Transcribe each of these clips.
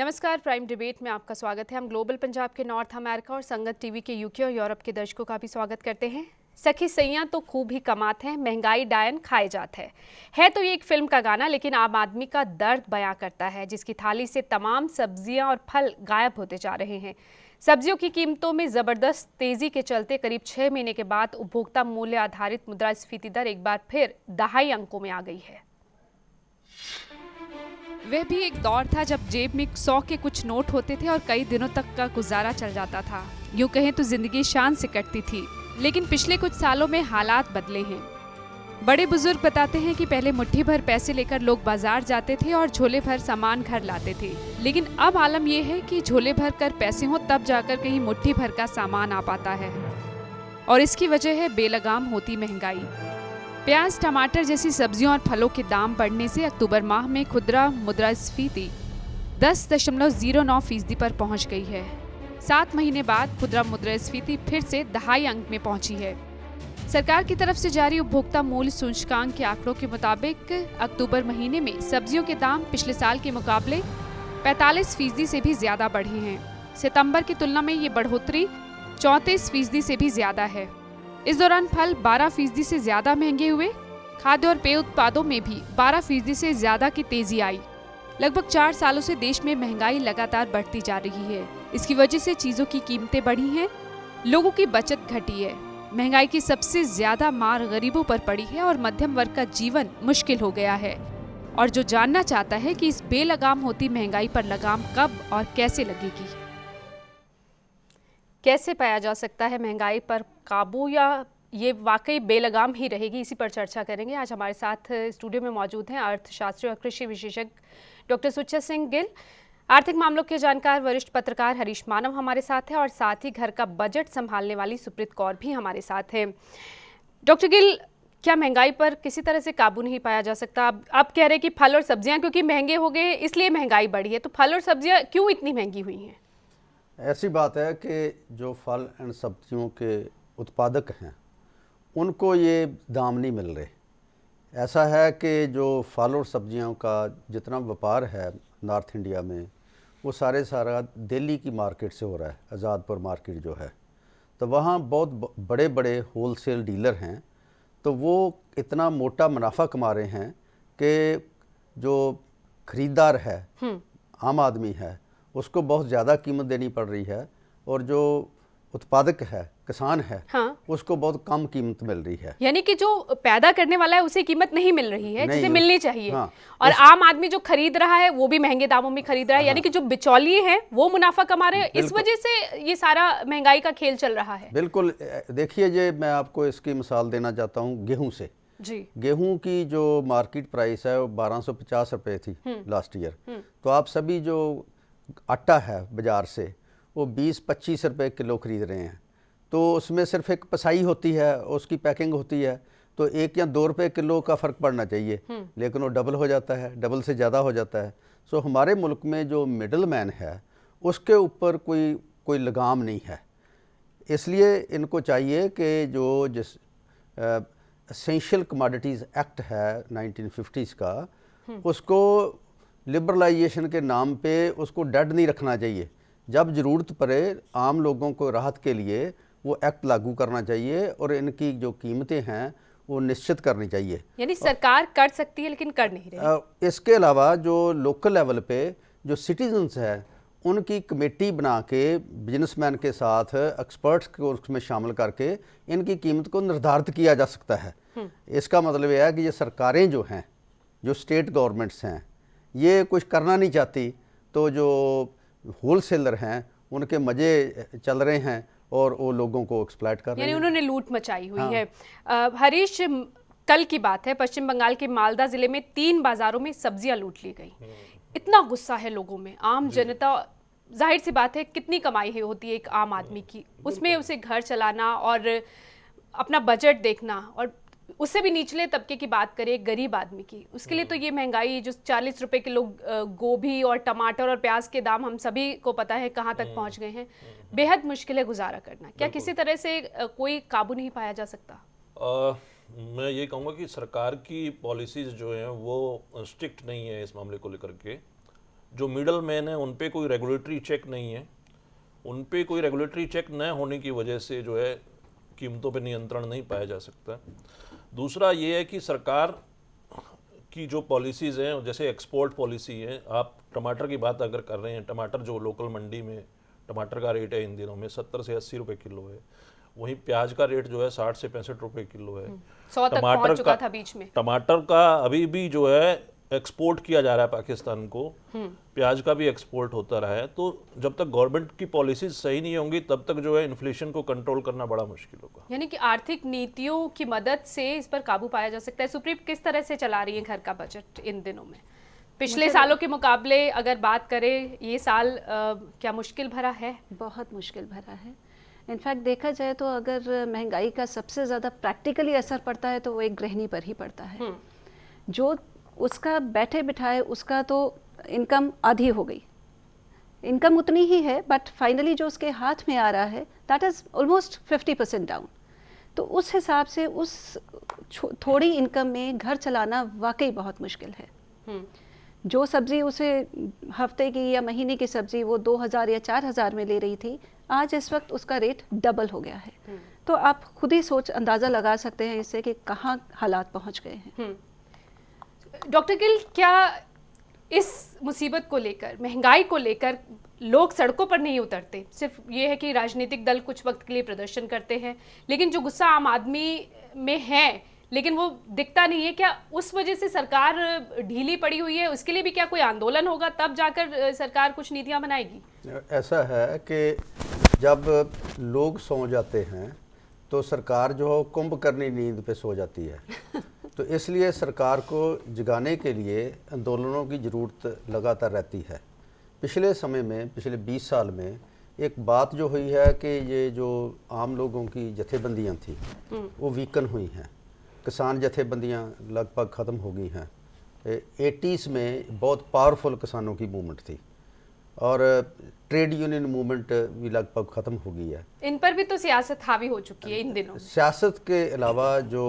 नमस्कार, prime debate में आपका स्वागत है। हम ग्लोबल पंजाब के नॉर्थ अमेरिका और संगत टीवी के यूके और यूरोप के दर्शकों का भी स्वागत करते हैं। सखी सैयां तो खूब ही कमात हैं, महंगाई डायन खाए जात है तो ये एक फिल्म का गाना, लेकिन आम आदमी का दर्द बयां करता है, जिसकी थाली से तमाम सब्जियां और फल गायब होते जा रहे हैं। सब्जियों की कीमतों में जबरदस्त तेजी के चलते करीब 6 महीने के बाद उपभोक्ता मूल्य आधारित मुद्रास्फीति दर एक बार फिर दहाई अंकों में आ गई है। वह भी एक दौर था जब जेब में 100 के कुछ नोट होते थे और कई दिनों तक का गुजारा चल जाता था। यूं कहें तो जिंदगी शान से कटती थी, लेकिन पिछले कुछ सालों में हालात बदले हैं। बड़े बुजुर्ग बताते हैं कि पहले मुट्ठी भर पैसे लेकर लोग बाजार जाते थे और झोले भर सामान घर लाते थे, लेकिन अब आलम यह है कि झोले भर कर पैसे हों तब जाकर कहीं मुट्ठी भर का सामान आ पाता है, और इसकी वजह है बेलगाम होती महंगाई। प्याज, टमाटर जैसी सब्जियों और फलों के दाम बढ़ने से अक्टूबर माह में खुदरा मुद्रास्फीति 10.09% पर पहुंच गई है। 7 महीने बाद खुदरा मुद्रास्फीति फिर से दहाई अंक में पहुंची है। सरकार की तरफ से जारी उपभोक्ता मूल्य सूचकांक के आंकड़ों के मुताबिक अक्टूबर महीने में सब्जियों के दाम पिछले साल के मुकाबले 45% से भी ज्यादा बढ़े हैं। सितंबर की तुलना में ये बढ़ोतरी 34% से भी ज्यादा है। इस दौरान फल 12% से ज्यादा महंगे हुए। खाद्य और पेय उत्पादों में भी 12% से ज्यादा की तेजी आई। लगभग 4 सालों से देश में महंगाई लगातार बढ़ती जा रही है। इसकी वजह से चीजों की कीमतें बढ़ी हैं, लोगों की बचत घटी है। महंगाई की सबसे ज्यादा मार गरीबों पर पड़ी है और मध्यम वर्ग का जीवन मुश्किल हो गया है। और जो जानना चाहता है कि इस बेलगाम होती महंगाई पर लगाम कब और कैसे लगेगी, कैसे पाया जा सकता है महंगाई पर काबू, या ये वाकई बेलगाम ही रहेगी, इसी पर चर्चा करेंगे। आज हमारे साथ स्टूडियो में मौजूद हैं अर्थशास्त्री और कृषि विशेषज्ञ डॉक्टर सुच्चा सिंह गिल, आर्थिक मामलों के जानकार वरिष्ठ पत्रकार हरीश मानव हमारे साथ हैं, और साथ ही घर का बजट संभालने वाली सुप्रीत कौर भी हमारे साथ हैं। डॉक्टर गिल, क्या महंगाई पर किसी तरह से काबू नहीं पाया जा सकता? आप कह रहे हैं कि फल और सब्जियां क्योंकि महंगे हो गए इसलिए महंगाई बढ़ी है, तो फल और सब्जियां क्यों इतनी महंगी हुई हैं? ऐसी बात है कि जो फल एंड सब्जियों के उत्पादक हैं उनको ये दाम नहीं मिल रहे। ऐसा है कि जो फल और सब्जियों का जितना व्यापार है नॉर्थ इंडिया में, वो सारा दिल्ली की मार्केट से हो रहा है, आज़ादपुर मार्केट जो है। तो वहाँ बहुत बड़े बड़े होलसेल डीलर हैं, तो वो इतना मोटा मुनाफा कमा रहे हैं कि जो ख़रीदार है, आम आदमी है, उसको बहुत ज़्यादा कीमत देनी पड़ रही है, और जो उत्पादक है, किसान है, उसको बहुत कम कीमत मिल रही है। यानी कि जो पैदा करने वाला है उसे कीमत नहीं मिल रही है जिसे मिलनी चाहिए। हाँ, और आम आदमी जो खरीद रहा है वो भी महंगे दामों में खरीद रहा है। यानी कि जो बिचौलिए हैं वो मुनाफा कमा रहे हैं। इस वजह से ये सारा महंगाई का खेल चल रहा है। बिल्कुल। देखिए, ये मैं आपको इसकी मिसाल देना चाहता हूँ गेहूँ से जी। गेहूं की जो मार्केट प्राइस है वो 1250 रुपये थी लास्ट ईयर। तो आप सभी जो आटा है बाज़ार से वो 20-25 रुपये किलो ख़रीद रहे हैं। तो उसमें सिर्फ एक पिसाई होती है, उसकी पैकिंग होती है, तो 1 या 2 रुपये किलो का फ़र्क पड़ना चाहिए, लेकिन वो डबल हो जाता है, डबल से ज़्यादा हो जाता है। सो हमारे मुल्क में जो मिडल मैन है उसके ऊपर कोई लगाम नहीं है। इसलिए इनको चाहिए कि जो जिस एसेंशियल कमोडिटीज़ एक्ट है 1950s का, उसको लिबरलाइजेशन के नाम पे उसको डेड नहीं रखना चाहिए। जब ज़रूरत पड़े आम लोगों को राहत के लिए वो एक्ट लागू करना चाहिए, और इनकी जो कीमतें हैं वो निश्चित करनी चाहिए। यानी सरकार कर सकती है लेकिन कर नहीं रही। इसके अलावा जो लोकल लेवल पे जो सिटीजन्स हैं उनकी कमेटी बना के बिजनेसमैन के साथ एक्सपर्ट्स को उसमें शामिल करके इनकी कीमत को निर्धारित किया जा सकता है। इसका मतलब यह है कि ये सरकारें जो हैं, जो स्टेट गवर्नमेंट्स हैं, ये कुछ करना नहीं चाहती, तो जो होलसेलर हैं उनके मज़े चल रहे हैं और वो लोगों को एक्सप्लॉइट कर रहे हैं। यानी उन्होंने लूट मचाई हुई है। हरीश, कल की बात है, पश्चिम बंगाल के मालदा जिले में 3 बाजारों में सब्जियां लूट ली गई। इतना गुस्सा है लोगों में। आम जनता, जाहिर सी बात है, कितनी कमाई होती है एक आम आदमी की, उसमें उसे घर चलाना और अपना बजट देखना, और उससे भी निचले तबके की बात करें गरीब आदमी की, उसके लिए तो ये महंगाई जो 40 रुपए किलो गोभी और टमाटर और प्याज के दाम हम सभी को पता है कहाँ तक पहुँच गए हैं, बेहद मुश्किल है गुजारा करना। क्या किसी तरह से कोई काबू नहीं पाया जा सकता? मैं ये कहूँगा कि सरकार की पॉलिसीज़ जो हैं वो स्ट्रिक्ट नहीं है इस मामले को लेकर के। जो मिडल मैन है उन पे कोई रेगुलेटरी चेक नहीं है, उन पे कोई रेगुलेटरी चेक न होने की वजह से जो है कीमतों पे नियंत्रण नहीं पाया जा सकता। दूसरा ये है कि सरकार की जो पॉलिसीज़ हैं, जैसे एक्सपोर्ट पॉलिसी है, आप टमाटर की बात अगर कर रहे हैं, टमाटर जो लोकल मंडी में टमाटर का रेट है इन दिनों में 70 से 80 रुपए किलो है, वहीं प्याज का रेट जो है 60 से 65 रुपए किलो है। 100 तक पहुंच चुका था बीच में। टमाटर का अभी भी जो है एक्सपोर्ट किया जा रहा है पाकिस्तान को, प्याज का भी एक्सपोर्ट होता रहा है। तो जब तक गवर्नमेंट की पॉलिसीज सही नहीं होंगी तब तक जो है इन्फ्लेशन को कंट्रोल करना बड़ा मुश्किल होगा। यानी कि आर्थिक नीतियों की मदद से इस पर काबू पाया जा सकता है। सुप्रीम किस तरह से चला रही है घर का बजट इन दिनों में? पिछले सालों के मुकाबले अगर बात करें, ये साल क्या मुश्किल भरा है? बहुत मुश्किल भरा है। इनफैक्ट देखा जाए तो अगर महंगाई का सबसे ज़्यादा प्रैक्टिकली असर पड़ता है तो वो एक गृहिणी पर ही पड़ता है। जो उसका बैठे बिठाए उसका तो इनकम आधी हो गई, इनकम उतनी ही है बट फाइनली जो उसके हाथ में आ रहा है दैट इज़ ऑलमोस्ट 50% डाउन। तो उस हिसाब से उस थोड़ी इनकम में घर चलाना वाकई बहुत मुश्किल है। जो सब्ज़ी उसे हफ्ते की या महीने की सब्ज़ी वो 2000 या 4000 में ले रही थी, आज इस वक्त उसका रेट डबल हो गया है। तो आप खुद ही अंदाज़ा लगा सकते हैं इससे कि कहाँ हालात पहुँच गए हैं। डॉक्टर गिल, क्या इस मुसीबत को लेकर, महंगाई को लेकर लोग सड़कों पर नहीं उतरते? सिर्फ ये है कि राजनीतिक दल कुछ वक्त के लिए प्रदर्शन करते हैं, लेकिन जो गुस्सा आम आदमी में है लेकिन वो दिखता नहीं है। क्या उस वजह से सरकार ढीली पड़ी हुई है? उसके लिए भी क्या कोई आंदोलन होगा तब जाकर सरकार कुछ नीतियां बनाएगी? ऐसा है कि जब लोग सो जाते हैं तो सरकार जो कुंभकर्णी नींद पे सो जाती है। तो इसलिए सरकार को जगाने के लिए आंदोलनों की ज़रूरत लगातार रहती है। पिछले समय में, पिछले 20 साल में एक बात जो हुई है कि ये जो आम लोगों की जथेबंदियां थी वो वीकन हुई हैं। किसान जथेबंदियां लगभग ख़त्म हो गई हैं। 80s में बहुत पावरफुल किसानों की मूवमेंट थी और ट्रेड यूनियन मूवमेंट भी लगभग ख़त्म हो गई है। इन पर भी तो सियासत हावी हो चुकी है इन दिनों। सियासत के अलावा जो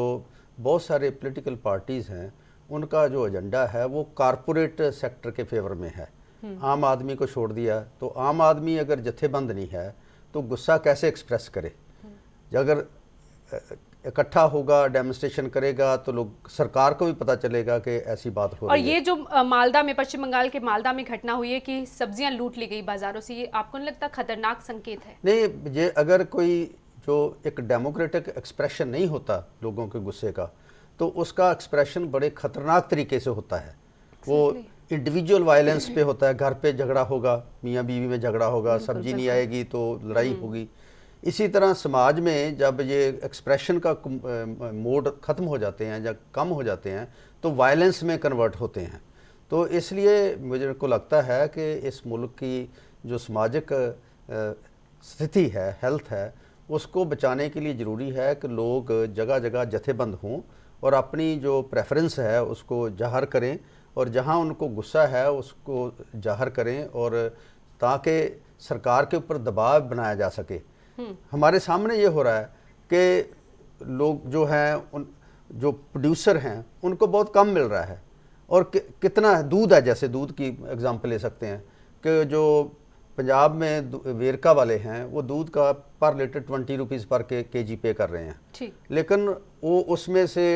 बहुत सारे पॉलिटिकल पार्टीज़ हैं उनका जो एजेंडा है वो कारपोरेट सेक्टर के फेवर में है। आम आदमी को छोड़ दिया। तो आम आदमी अगर जथेबंद नहीं है तो गुस्सा कैसे एक्सप्रेस करे? अगर इकट्ठा होगा, डेमोन्स्ट्रेशन करेगा तो लोग, सरकार को भी पता चलेगा कि ऐसी बात हो रही है। और ये जो मालदा में, पश्चिम बंगाल के मालदा में घटना हुई है कि सब्जियां लूट ली गई बाजारों से, ये आपको नहीं लगता खतरनाक संकेत है? नहीं, ये अगर कोई जो एक डेमोक्रेटिक एक्सप्रेशन नहीं होता लोगों के गुस्से का, तो उसका एक्सप्रेशन बड़े खतरनाक तरीके से होता है। वो इंडिविजुअल वायलेंस पे होता है। घर पे झगड़ा होगा, मियाँ बीवी में झगड़ा होगा, सब्जी नहीं आएगी तो लड़ाई होगी। इसी तरह समाज में जब ये एक्सप्रेशन का मोड ख़त्म हो जाते हैं या कम हो जाते हैं तो वायलेंस में कन्वर्ट होते हैं। तो इसलिए मुझे को लगता है कि इस मुल्क की जो सामाजिक स्थिति है, हेल्थ है, उसको बचाने के लिए ज़रूरी है कि लोग जगह जगह जथेबंद हों और अपनी जो प्रेफरेंस है उसको जाहिर करें और जहां उनको गुस्सा है उसको जाहिर करें, और ताकि सरकार के ऊपर दबाव बनाया जा सके। हमारे सामने ये हो रहा है कि लोग जो हैं, उन जो प्रोड्यूसर हैं उनको बहुत कम मिल रहा है। और कितना दूध है, जैसे दूध की एग्जांपल ले सकते हैं कि जो पंजाब में वेरका वाले हैं वो दूध का पर लीटर 20 रुपीज़ पर केजी पे कर रहे हैं, लेकिन वो उसमें से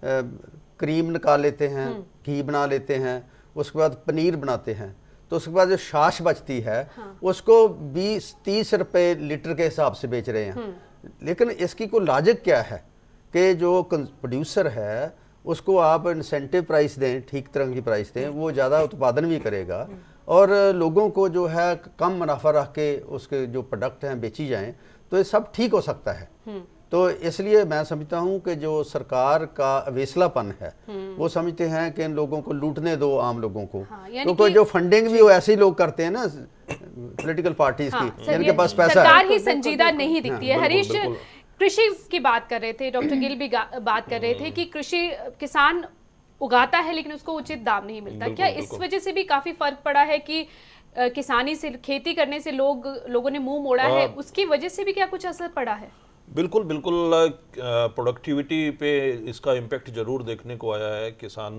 क्रीम निकाल लेते हैं, घी बना लेते हैं, उसके बाद पनीर बनाते हैं। तो उसके बाद जो छाछ बचती है उसको 20-30 रुपए लीटर के हिसाब से बेच रहे हैं। लेकिन इसकी कोई लॉजिक क्या है कि जो प्रोड्यूसर है उसको आप इंसेंटिव प्राइस दें, ठीक तरह की प्राइस दें, वो ज़्यादा उत्पादन भी करेगा और लोगों को जो है कम मुनाफा रख के उसके जो प्रोडक्ट हैं बेची जाएं, तो ये सब ठीक हो सकता है। तो इसलिए मैं समझता हूँ कि जो सरकार का अवेसलापन है वो समझते हैं कि इन लोगों को लूटने दो, आम लोगों को। क्योंकि जो फंडिंग भी वो ऐसे ही लोग करते हैं ना पॉलिटिकल पार्टीज की, जिनके पास पैसा है। सरकार ही संजीदा नहीं दिखती है। हरीश, कृषि की बात कर रहे थे, डॉक्टर गिल भी बात कर रहे थे कि कृषि किसान उगाता है लेकिन उसको उचित दाम नहीं मिलता। क्या इस वजह से भी काफी फर्क पड़ा है कि किसानी से, खेती करने से लोगों ने मुंह मोड़ा है, उसकी वजह से भी क्या कुछ असर पड़ा है? बिल्कुल बिल्कुल, प्रोडक्टिविटी पे इसका इम्पैक्ट ज़रूर देखने को आया है। किसान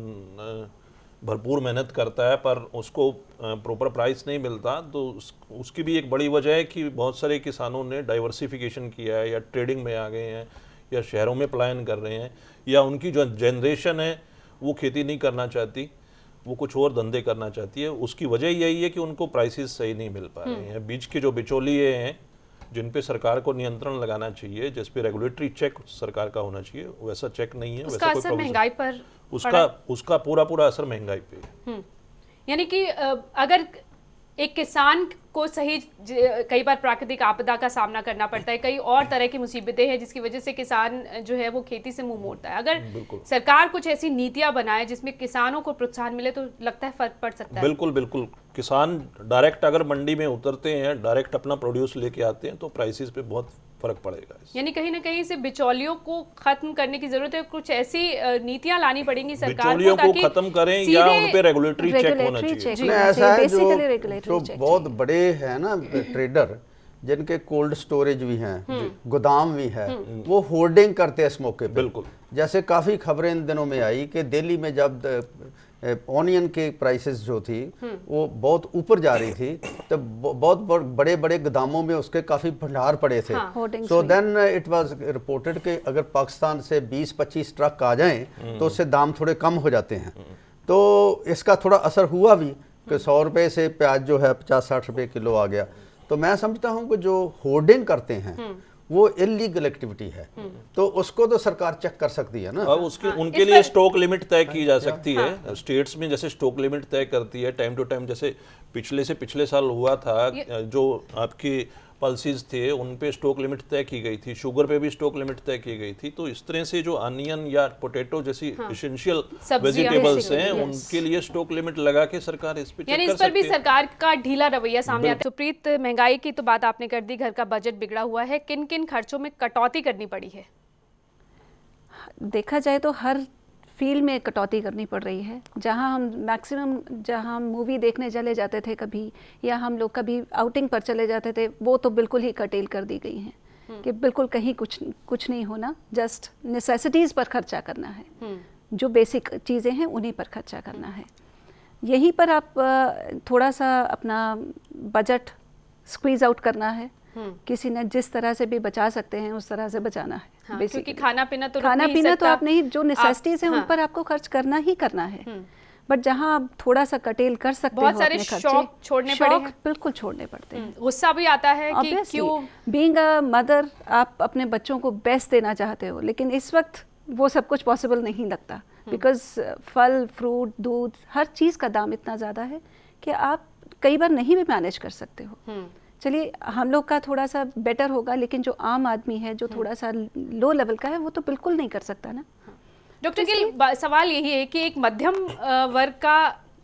भरपूर मेहनत करता है पर उसको प्रॉपर प्राइस नहीं मिलता, तो उसकी भी एक बड़ी वजह है कि बहुत सारे किसानों ने डाइवर्सिफिकेशन किया है या ट्रेडिंग में आ गए हैं या शहरों में पलायन कर रहे हैं, या उनकी जो जनरेशन है वो खेती नहीं करना चाहती, वो कुछ और धंधे करना चाहती है। उसकी वजह यही है कि उनको प्राइसेस सही नहीं मिल पा रहे हैं। बीच के जो बिचौलिए हैं जिन पे सरकार को नियंत्रण लगाना चाहिए, जिस पे रेगुलेटरी चेक सरकार का होना चाहिए, वैसा चेक नहीं है। उसका असर महंगाई पर उसका पूरा असर महंगाई पे। यानी कि अगर एक किसान को सही कई बार प्राकृतिक आपदा का सामना करना पड़ता है, कई और तरह की मुसीबतें हैं जिसकी वजह से किसान जो है वो खेती से मुंह मोड़ता है। अगर सरकार कुछ ऐसी नीतियां बनाए जिसमें किसानों को प्रोत्साहन मिले तो लगता है फर्क पड़ सकता है। बिल्कुल किसान डायरेक्ट अगर मंडी में उतरते हैं, डायरेक्ट अपना प्रोड्यूस लेके आते हैं तो प्राइसेस पे बहुत फर्क पड़ेगा। यानी कहीं ना कहीं से बिचौलियों को खत्म करने की जरूरत है, कुछ ऐसी नीतियां लानी पड़ेंगी सरकार को ताकि खत्म करें या उन पे रेगुलेटरी चेक होना चाहिए। ऐसा है जो बहुत बड़े हैं ना ट्रेडर, जिनके कोल्ड स्टोरेज भी हैं, गोदाम भी है, वो होर्डिंग करते हैं इस मौके पे। बिल्कुल, जैसे काफ़ी खबरें इन दिनों में आई कि दिल्ली में जब ऑनियन के प्राइसेस जो थी वो बहुत ऊपर जा रही थी, तो बहुत बड़े बड़े गोदामों में उसके काफ़ी भंडार पड़े थे। So then it was reported कि अगर पाकिस्तान से 20-25 ट्रक आ जाएं तो उससे दाम थोड़े कम हो जाते हैं। तो इसका थोड़ा असर हुआ भी कि 100 रुपये से प्याज जो है 50-60 रुपये किलो आ गया। तो मैं समझता हूँ कि जो होर्डिंग करते हैं वो इलीगल एक्टिविटी है, तो उसको तो सरकार चेक कर सकती है ना। अब उसके उनके लिए स्टॉक लिमिट तय की जा सकती है। स्टेट्स में जैसे स्टॉक लिमिट तय करती है टाइम टू टाइम, जैसे पिछले साल हुआ था, जो आपकी पल्सेस थे उन पे स्टॉक लिमिट तय की गई थी, शुगर पे भी स्टॉक लिमिट तय की गई थी। तो इस तरह से जो अनियन या पोटैटो जैसी एसेंशियल वेजिटेबल्स हैं उनके लिए स्टॉक लिमिट लगा के सरकार इस पे चेक कर सकती है। इस पर भी सरकार का ढीला रवैया सामने आता है। सुप्रीत, महंगाई की तो बात आपने कर दी, घर का बजट बिगड़ा हुआ है, किन किन खर्चों में कटौती करनी पड़ी है? देखा जाए तो हर फील्ड में कटौती करनी पड़ रही है। जहाँ हम मैक्सिमम जहाँ हम मूवी देखने चले जाते थे कभी, या हम लोग कभी आउटिंग पर चले जाते थे, वो तो बिल्कुल ही कटेल कर दी गई हैं कि बिल्कुल कहीं कुछ नहीं होना, जस्ट नेसेसिटीज़ पर खर्चा करना है, जो बेसिक चीज़ें हैं उन्हीं पर खर्चा करना है। यहीं पर आप थोड़ा सा अपना बजट स्क्वीज आउट करना है। किसी ने जिस तरह से भी बचा सकते हैं उस तरह से बचाना है। हाँ, क्योंकि खाना पीना तो आप नहीं, जो नेसेसिटीज हैं उन पर आपको खर्च करना ही करना है। बट जहाँ आप थोड़ा सा कटेल कर सकते हो, बहुत सारे शौक छोड़ने पड़े हैं। बिल्कुल छोड़ने पड़ते हैं। गुस्सा भी आता है कि क्यों, बीइंग अ मदर आप अपने बच्चों को बेस्ट देना चाहते हो, लेकिन इस वक्त वो सब कुछ पॉसिबल नहीं लगता, बिकॉज फल फ्रूट दूध हर चीज़ का दाम इतना ज़्यादा है कि आप कई बार नहीं भी मैनेज कर सकते हो। चलिए हम लोग का थोड़ा सा बेटर होगा, लेकिन जो आम आदमी है जो थोड़ा सा लो लेवल का है वो तो बिल्कुल नहीं कर सकता ना। डॉक्टर गिल, सवाल यही है कि एक मध्यम वर्ग का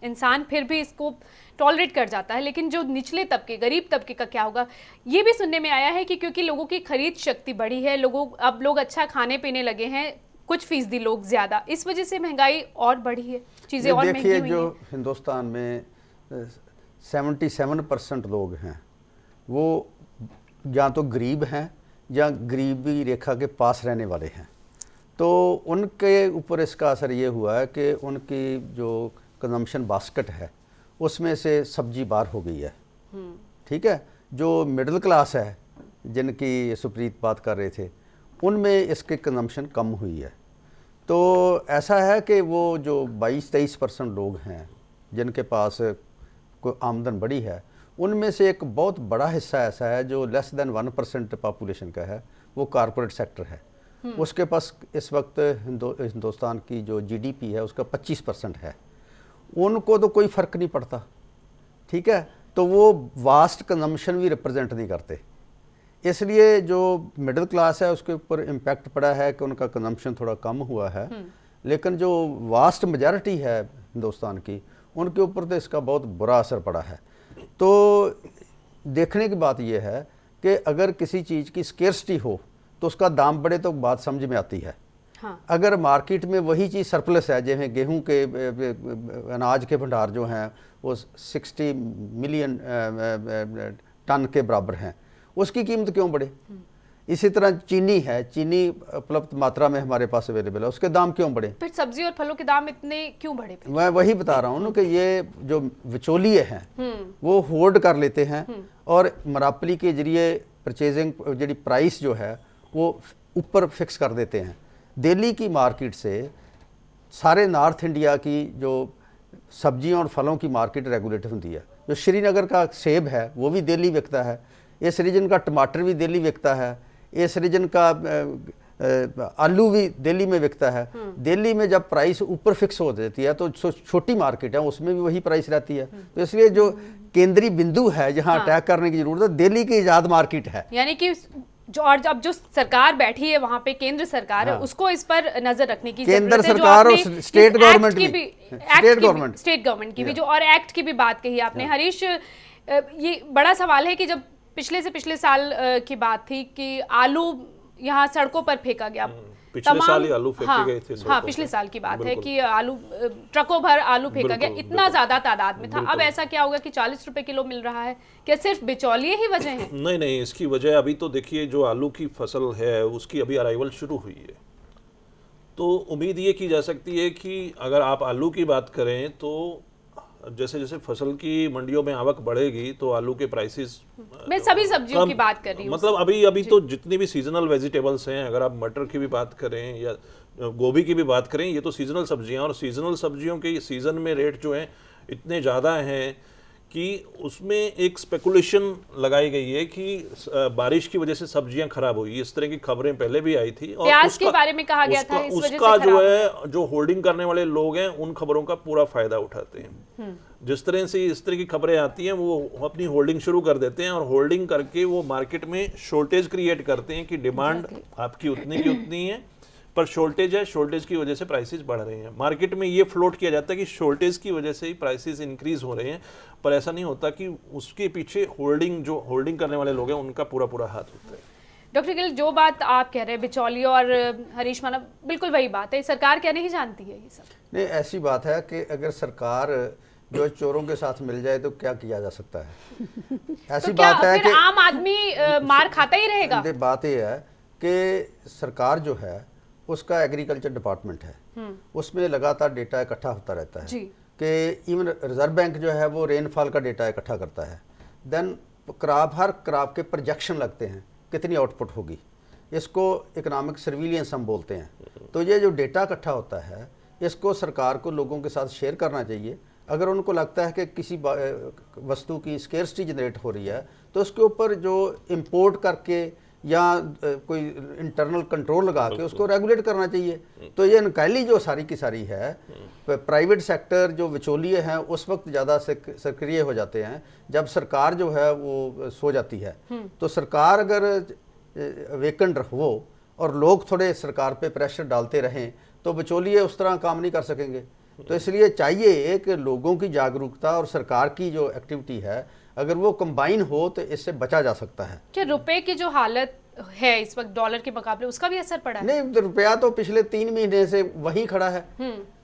इंसान फिर भी इसको टॉलरेट कर जाता है, लेकिन जो निचले तबके, गरीब तबके का क्या होगा? ये भी सुनने में आया है कि क्योंकि लोगों की खरीद शक्ति बढ़ी है, अब लोग अच्छा खाने पीने लगे हैं, कुछ फीसदी लोग ज्यादा, इस वजह से महंगाई और बढ़ी है, चीजें और महंगी हुई हैं। जो हिंदुस्तान में 77% लोग हैं वो या तो गरीब हैं या गरीबी रेखा के पास रहने वाले हैं। तो उनके ऊपर इसका असर ये हुआ है कि उनकी जो कंजम्पशन बास्केट है उसमें से सब्जी बाहर हो गई है। ठीक है, जो मिडिल क्लास है जिनकी सुप्रीत बात कर रहे थे, उनमें इसकी कंजम्पशन कम हुई है। तो ऐसा है कि वो जो 22-23% लोग हैं जिनके पास कोई आमदन बड़ी है, उनमें से एक बहुत बड़ा हिस्सा ऐसा है जो लेस देन 1% पॉपुलेशन का है, वो कॉरपोरेट सेक्टर है। उसके पास इस वक्त हिंदुस्तान की जो जीडीपी है उसका 25% है। उनको तो कोई फ़र्क नहीं पड़ता, ठीक है, तो वो वास्ट कंजम्पशन भी रिप्रेजेंट नहीं करते। इसलिए जो मिडिल क्लास है उसके ऊपर इम्पैक्ट पड़ा है कि उनका कंजम्पशन थोड़ा कम हुआ है, लेकिन जो वास्ट मेजॉरिटी है हिंदुस्तान की, उनके ऊपर तो इसका बहुत बुरा असर पड़ा है। तो देखने की बात यह है कि अगर किसी चीज़ की स्केर्सिटी हो तो उसका दाम बढ़े तो बात समझ में आती है। हाँ। अगर मार्केट में वही चीज़ सरप्लस है, जैसे गेहूं के अनाज के भंडार जो हैं वो 60 मिलियन टन के बराबर हैं, उसकी कीमत क्यों बढ़े? इसी तरह चीनी है, चीनी उपलब्ध मात्रा में हमारे पास अवेलेबल है, उसके दाम क्यों बढ़े? फिर सब्जी और फलों के दाम इतने क्यों बढ़े? मैं वही बता रहा हूँ ना कि ये जो बिचौलिए हैं वो होल्ड कर लेते हैं और मरापली के जरिए परचेजिंग जी प्राइस जो है वो ऊपर फिक्स कर देते हैं। दिल्ली की मार्केट से सारे नॉर्थ इंडिया की जो सब्जियों और फलों की मार्केट रेगुलेट होती है। जो श्रीनगर का सेब है वो भी दिल्ली बिकता है, इस रीजन का टमाटर भी दिल्ली बिकता है, इस रीजन का आलू भी दिल्ली में बिकता है। दिल्ली में जब प्राइस ऊपर फिक्स हो जाती है तो छोटी मार्केट है उसमें भी वही प्राइस रहती है। तो इसलिए जो केंद्रीय बिंदु है जहां अटैक करने की जरूरत है, दिल्ली की आजाद मार्केट है। यानी कि जो और अब जो सरकार बैठी है वहां पे केंद्र सरकार है, उसको इस पर नजर रखने की केंद्र जरूरत है। सरकार और स्टेट गवर्नमेंट स्टेट गवर्नमेंट की भी जो और एक्ट की भी बात कही आपने हरीश, ये बड़ा सवाल है कि जब पिछले से पिछले साल की बात थी कि आलू यहाँ सड़कों पर फेंका गया, पिछले साल ही आलू फेंके गए थे। हाँ, पिछले साल की बात है कि आलू ट्रकों भर आलू फेंका गया, इतना ज्यादा तादाद में था। अब ऐसा क्या होगा कि 40 रुपए किलो मिल रहा है? क्या सिर्फ बिचौलिए ही वजह है? नहीं नहीं, इसकी वजह अभी तो देखिए जो आलू की फसल है उसकी अभी अराइवल शुरू हुई है, तो उम्मीद ये की जा सकती है कि अगर आप आलू की बात करें तो जैसे जैसे फसल की मंडियों में आवक बढ़ेगी तो आलू के प्राइसेस, मैं सभी सब्जियों की बात कर रही हूँ, मतलब अभी तो जितनी भी सीजनल वेजिटेबल्स हैं, अगर आप मटर की भी बात करें या गोभी की भी बात करें, ये तो सीजनल सब्जियां, और सीजनल सब्जियों के सीजन में रेट जो हैं इतने ज़्यादा हैं कि उसमें एक स्पेकुलेशन लगाई गई है कि बारिश की वजह से सब्जियां खराब हुई। इस तरह की खबरें पहले भी आई थी और प्याज के बारे में कहा गया था इस वजह से उसका जो है जो होल्डिंग करने वाले लोग हैं उन खबरों का पूरा फायदा उठाते हैं। जिस तरह से इस तरह की खबरें आती हैं वो अपनी होल्डिंग शुरू कर देते हैं और होल्डिंग करके वो मार्केट में शॉर्टेज क्रिएट करते हैं कि डिमांड आपकी उतनी की उतनी है पर शॉर्टेज है, शॉर्टेज की वजह से प्राइसेस बढ़ रहे हैं। मार्केट में ये फ्लोट किया जाता है कि शॉर्टेज की वजह से ही प्राइसेस इंक्रीज हो रहे हैं, पर ऐसा नहीं होता कि उसके पीछे होल्डिंग करने वाले लोग हैं उनका पूरा हाथ होता है। डॉक्टर गिल, जो बात आप कह रहे हैं बिचौलिए और हरीश माना, बिल्कुल वही बात है। सरकार क्या नहीं जानती है ये सब? नहीं, ऐसी बात है कि अगर सरकार जो चोरों के साथ मिल जाए तो क्या किया जा सकता है। ऐसी तो क्या बात है फिर कि आम आदमी मार खाता ही रहेगा? बात यह है कि सरकार जो है उसका एग्रीकल्चर डिपार्टमेंट है, उसमें लगातार डेटा इकट्ठा होता रहता है कि इवन रिजर्व बैंक जो है वो रेनफॉल का डेटा इकट्ठा करता है। देन हर क्रॉप के प्रोजेक्शन लगते हैं कितनी आउटपुट होगी, इसको इकोनॉमिक सर्विलियंस हम बोलते हैं। तो ये जो डेटा इकट्ठा होता है इसको सरकार को लोगों के साथ शेयर करना चाहिए। अगर उनको लगता है कि किसी वस्तु की स्केर्सिटी जनरेट हो रही है तो उसके ऊपर जो इंपोर्ट करके या कोई इंटरनल कंट्रोल लगा के उसको रेगुलेट करना चाहिए। तो ये नकैली जो सारी की सारी है, प्राइवेट सेक्टर जो बिचौलिए हैं उस वक्त ज़्यादा सक्रिय हो जाते हैं जब सरकार जो है वो सो जाती है। तो सरकार अगर वेकेंड हो और लोग थोड़े सरकार पे प्रेशर डालते रहें तो बिचौलिए उस तरह काम नहीं कर सकेंगे। तो इसलिए चाहिए कि लोगों की जागरूकता और सरकार की जो एक्टिविटी है अगर वो कंबाइन हो तो इससे बचा जा सकता है। क्या रुपए की जो हालत है इस वक्त डॉलर के मुकाबले उसका भी असर पड़ा है? नहीं, तो रुपया तो पिछले 3 महीने से वहीं खड़ा है।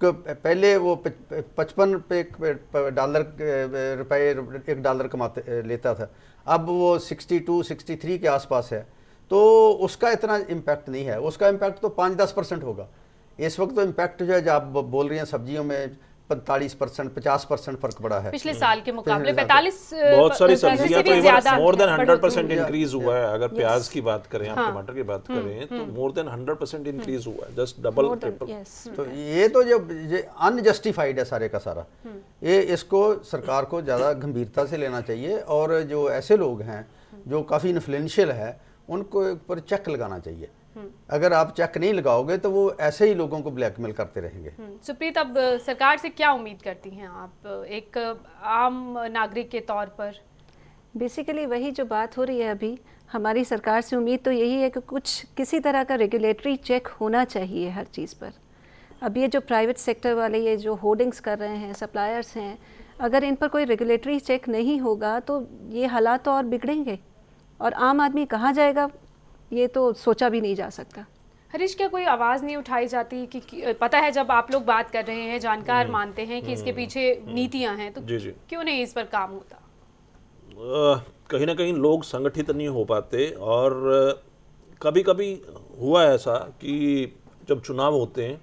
पहले वो 55 रुपए $1 कमाते लेता था, अब वो 62-63 के आसपास है। तो उसका इतना इम्पैक्ट नहीं है, उसका इम्पैक्ट तो 5-10% होगा। इस वक्त तो इम्पैक्ट जो है जो आप बोल रही हैं सब्जियों में 45% 50% फर्क पड़ा है पिछले साल के मुकाबले। 45 बहुत सारी सब्जियां तो मोर देन 100% बढ़ोतरी इंक्रीज हुआ है। अगर प्याज की बात करें, आप टमाटर की बात करें तो मोर देन 100% इंक्रीज हुआ है, जस्ट डबल ट्रिपल। तो ये तो जो अनजस्टिफाइड है सारे का सारा, ये इसको सरकार को ज़्यादा गंभीरता से लेना चाहिए और जो ऐसे लोग हैं जो काफ़ी इन्फ्लुएंशियल है उनको ऊपर चेक लगाना चाहिए। अगर आप चेक नहीं लगाओगे तो वो ऐसे ही लोगों को ब्लैकमेल करते रहेंगे। सुप्रीत, अब सरकार से क्या उम्मीद करती हैं आप एक आम नागरिक के तौर पर? बेसिकली वही जो बात हो रही है अभी, हमारी सरकार से उम्मीद तो यही है कि कुछ किसी तरह का रेगुलेटरी चेक होना चाहिए हर चीज़ पर। अब ये जो प्राइवेट सेक्टर वाले ये जो होर्डिंग्स कर रहे हैं, सप्लायर्स हैं, अगर इन पर कोई रेगुलेटरी चेक नहीं होगा तो ये हालात तो और बिगड़ेंगे और आम आदमी कहाँ जाएगा ये तो सोचा भी नहीं जा सकता। हरीश, क्या कोई आवाज़ नहीं उठाई जाती कि पता है जब आप लोग बात कर रहे हैं, जानकार मानते हैं कि इसके पीछे नीतियां हैं, तो जी। क्यों नहीं इस पर काम होता? कहीं ना कहीं लोग संगठित नहीं हो पाते और कभी कभी हुआ ऐसा कि जब चुनाव होते हैं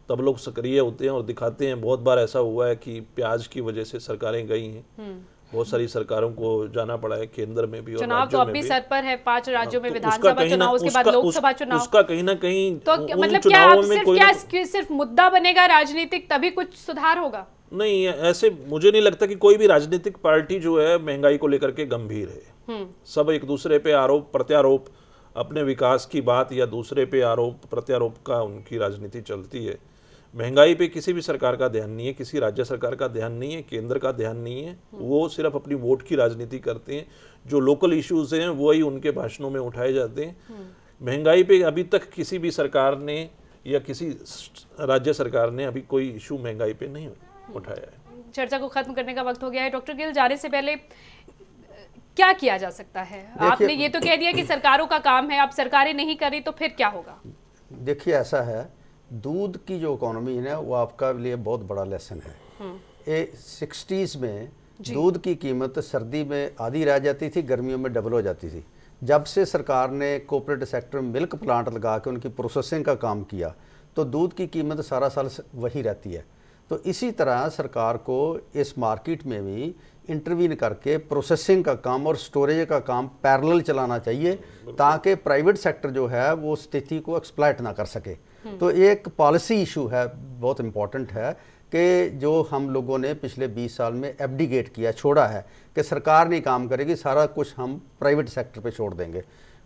तब लोग सक्रिय होते हैं और दिखाते हैं। बहुत बार ऐसा हुआ है कि प्याज की वजह से सरकारें गई हैं, बहुत सारी सरकारों को जाना पड़ा है, केंद्र में भी और चुनाव तो राज्यों अब में भी भी। सर पर है, 5 राज्यों में तो विधानसभा चुनाव, उसके बाद लोकसभा चुनाव। उसका कहीं ना कहीं तो उन मतलब क्या चुनावों अब में सिर्फ कोई सिर्फ मुद्दा बनेगा राजनीतिक तभी कुछ सुधार होगा? नहीं, ऐसे मुझे नहीं लगता कि कोई भी राजनीतिक पार्टी जो है महंगाई को लेकर के गंभीर है। सब एक दूसरे पे आरोप प्रत्यारोप, अपने विकास की बात या दूसरे पे आरोप प्रत्यारोप का उनकी राजनीति चलती है। महंगाई पे किसी भी सरकार का ध्यान नहीं है, किसी राज्य सरकार का ध्यान नहीं है, केंद्र का ध्यान नहीं है। वो सिर्फ अपनी वोट की राजनीति करते हैं। जो लोकल इश्यूज हैं वही उनके भाषणों में उठाए जाते हैं। महंगाई पे अभी तक किसी भी सरकार ने या किसी राज्य सरकार ने अभी कोई इशू महंगाई पे नहीं उठाया है। चर्चा को खत्म करने का वक्त हो गया है। डॉक्टर गिल, जाने से पहले क्या किया जा सकता है? आपने ये तो कह दिया कि सरकारों का काम है, अब सरकारें नहीं करी तो फिर क्या होगा? देखिए, ऐसा है, दूध की जो इकोनॉमी है ना वो आपका लिए बहुत बड़ा लेसन है। ये 60s में दूध की कीमत सर्दी में आधी रह जाती थी, गर्मियों में डबल हो जाती थी। जब से सरकार ने कोऑपरेटिव सेक्टर में मिल्क प्लांट लगा के उनकी प्रोसेसिंग का काम किया तो दूध की कीमत सारा साल वही रहती है। तो इसी तरह सरकार को इस मार्केट में भी इंटरवीन करके प्रोसेसिंग का काम और स्टोरेज का काम पैरेलल चलाना चाहिए ताकि प्राइवेट सेक्टर जो है वो स्थिति को एक्सप्लॉइट ना कर सके। तो एक पॉलिसी इशू है, बहुत इम्पॉर्टेंट है कि जो हम लोगों ने पिछले 20 साल में एब्डिकेट किया, छोड़ा है कि सरकार नहीं काम करेगी, सारा कुछ हम प्राइवेट सेक्टर पे छोड़ देंगे।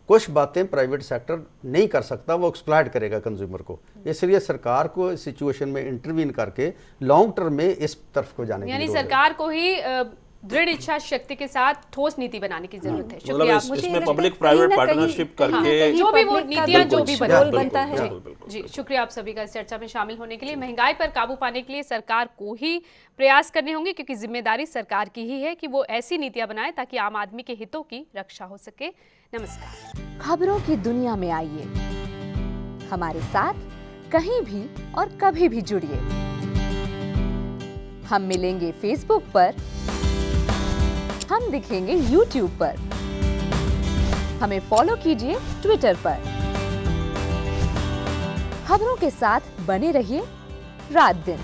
कुछ बातें प्राइवेट सेक्टर नहीं कर सकता, वो एक्सप्लॉइट करेगा कंज्यूमर को। इसलिए सरकार को सिचुएशन में इंटरवीन करके लॉन्ग टर्म में इस तरफ को जाने की यानी जरूरत है। सरकार को ही दृढ़ इच्छा शक्ति के साथ ठोस नीति बनाने की जरूरत है। मतलब शुक्रिया। इसमें पब्लिक प्राइवेट पार्टनरशिप करके जो भी वो नीतियां जो भी बनता है। जी, शुक्रिया आप सभी का इस चर्चा में शामिल होने के लिए। महंगाई पर काबू पाने के लिए सरकार को ही प्रयास करने होंगे, क्योंकि जिम्मेदारी सरकार की ही है कि वो ऐसी नीतियां बनाए ताकि आम आदमी के हितों की रक्षा हो सके। नमस्कार। खबरों की दुनिया में आइए, हमारे साथ कहीं भी और कभी भी जुड़िए। हम मिलेंगे फेसबुक पर, हम दिखेंगे YouTube पर, हमें फॉलो कीजिए ट्विटर पर। खबरों के साथ बने रहिए रात दिन।